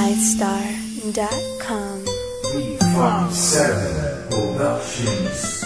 iStar.com. 357 Productions.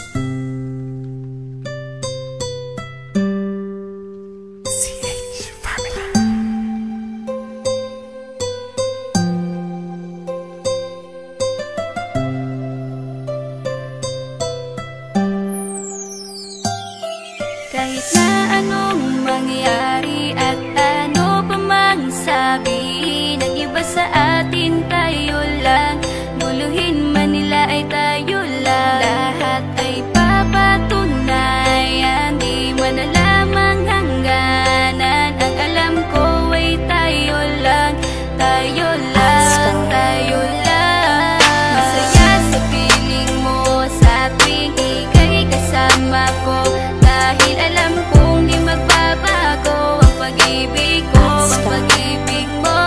Kahit na anong mangyari at ano pa mang sabi ng iba sa atin, tayo lang. Guluhin man nila ay tayo lang. Lahat ay papatunayan, di man alamang hangganan. Ang alam ko ay tayo lang, tayo lang, tayo lang. Masaya sa piling mo sa tuwing ika'y kasama ko, dahil alam kong di magbabago ang pag-ibig ko, ang pag-ibig mo.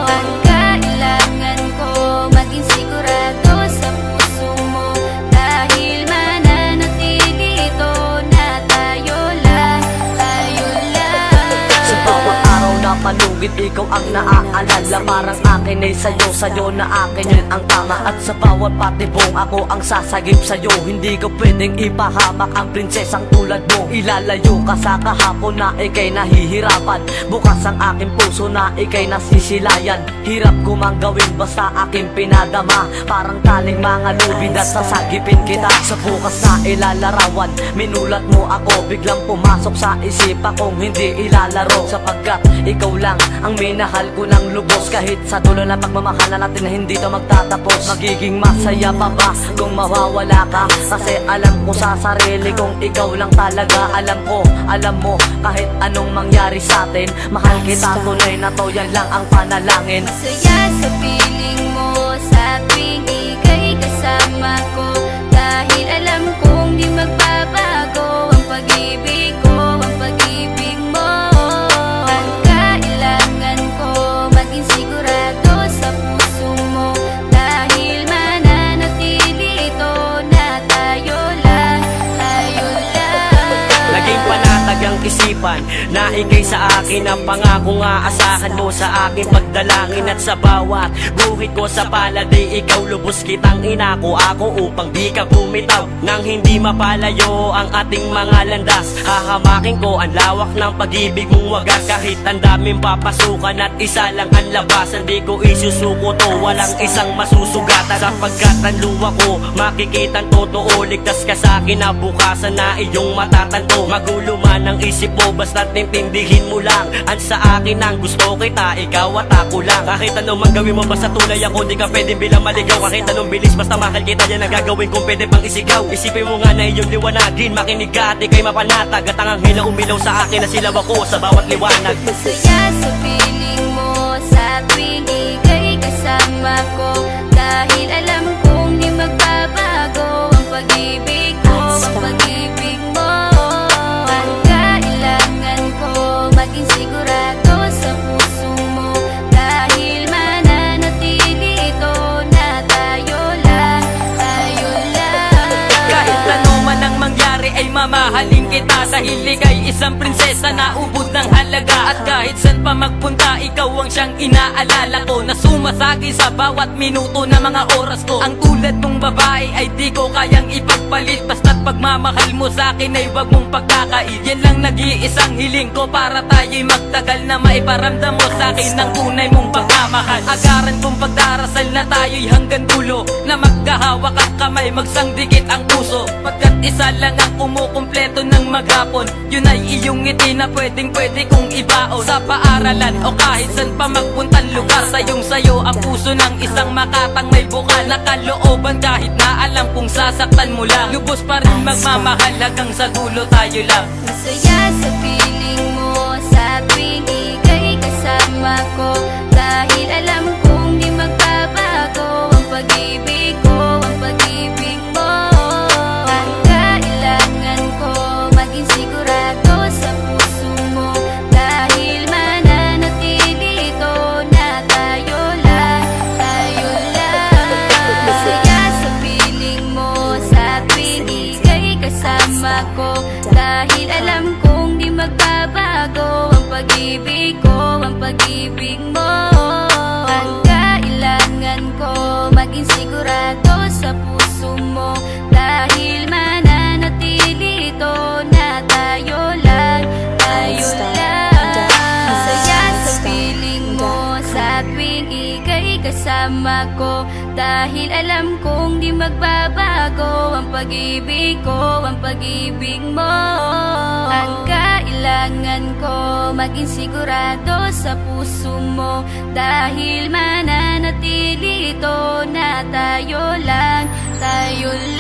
Ang kailangan ko maging sigurado sa puso mo, dahil mananatili ito na tayo lang, tayo lang. Sa bawat araw na palugit, ikaw ang naaalala. Parang akin ay sa'yo, sa'yo na akin yun ang tama. At sa bawat patibong, ako ang sasagip sa'yo. Hindi ko pwedeng ipahamak ang prinsesang tulad mo. Ilalayo ka sa kahapon na ika'y nahihirapan. Bukas ang aking puso na ika'y nasisilayan. Hirap ko mang gawin basta aking pinadama. Parang taling mga lubid at sasagipin kita. Sa bukas na ilalarawan, minulat mo ako. Biglang pumasok sa isipa kong hindi ilalaro. Sapagkat ikaw lang ang minahal ko ng lubos. Kahit sa dulo na pagmamahalan natin na hindi to magtatapos. Magiging masaya pa ba kung mawawala ka? Kasi alam ko sa sarili kong ikaw lang talaga. Alam ko, alam mo, kahit anong mangyari sa atin, mahal kita, tunay na to, yan lang ang panalangin. Masaya sa piling mo sa tuwing ika'y kasama ko, dahil alam kong di magbabago ang pag-ibig ko, ang pag-ibig mo. Ang kailangan ko maging sigurado sa puso mo, dahil mananatili ito na tayo lang, tayo lang. Naging panatag ang isipan na ikay sa akin ang pangako nga asahan mo sa aking pagdalangin. At sa bawat guhit ko sa palad ay ikaw lubos kitang inako ako upang di ka bumitaw. Nang hindi mapalayo ang ating mga landas, hahamakin ko ang lawak ng pag-ibig mong wagas. Kahit ang daming papasukan at isa lang ang labasan, di ko isusuko to, walang isang masusugatan. Sapagkat ang luwa ko makikitang totoo, ligtas ka sa akin na bukasan na iyong matatanto. Magulo man ang isip mo, basta't intindihin mo lang ang sa akin ang gusto kita, ikaw at ako lang. Kahit anong mang gawin mo, basta tunay ako, di ka pwedeng bilang maligaw. Kahit anong bilis, basta mahal kita, yan ang gagawin kung pwede pang isigaw. Isipin mo nga na iyong liwanagin, makinig ka at ika'y mapanatag. At ang anghel na umilaw sa akin na silaw ako sa bawat liwanag. Masaya sa piling mo sa tuwing ika'y kasama ko, dahil alam kong di magbabago ang pag-ibig ko, ang pag-ibig mo. Ang kailangan ko maging sigurado sa puso mo, dahil mananatili ito na tayo lang, tayo lang. Kahit ano man ang mangyari ay mamahalin kita, dahil ika'y isang prinsesa na ubod ng halaga. At kahit saan pa magpunta, ikaw ang siyang inaalala ko, na sumasagi sa bawat minuto na mga oras ko. Ang tulad mong babae ay di ko kayang ipagpalit, basta't pagmamahal mo sa akin ay wag mong pagkakait. Yan lang nag-iisang hiling ko para tayo'y magtagal, na maiparamdam mo sa akin ng tunay mong pagmamahal. Agaran kong pagdarasal na tayo'y hanggang dulo, na magkahawak ang kamay, magsangdikit ang puso. Pagkat isa lang ang kumukumpleto ng maghapon, yun ay iyong ngiti na pwedeng pwede kong ibaon. Sa paaralan o kahit saan pa magpuntang lugar, sayong sayo ang puso ng isang makatang may bukal na kalooban. Kahit na alam kung sasaktan mo lang, lubos pa rin magmamahal hanggang sa dulo tayo lang. Masaya sa piling mo sa tuwing ika'y kasama ko, dahil alam kong di magbabago ang pag-ibig ko, ang pag-ibig mo. Ang kailangan ko maging sigurado sa puso mo, dahil mananatili ito na tayo lang, tayo lang. Masaya sa piling mo sa tuwing ika'y kasama ko, dahil alam kong di magbabago ang pag-ibig ko, ang pag-ibig mo. Ang kasama ko. Dahil alam kong di magbabago ang pag-ibig ko, ang pag-ibig mo. Ang kailangan ko, maging sigurado sa puso mo. Dahil mananatili ito na tayo lang, tayo lang.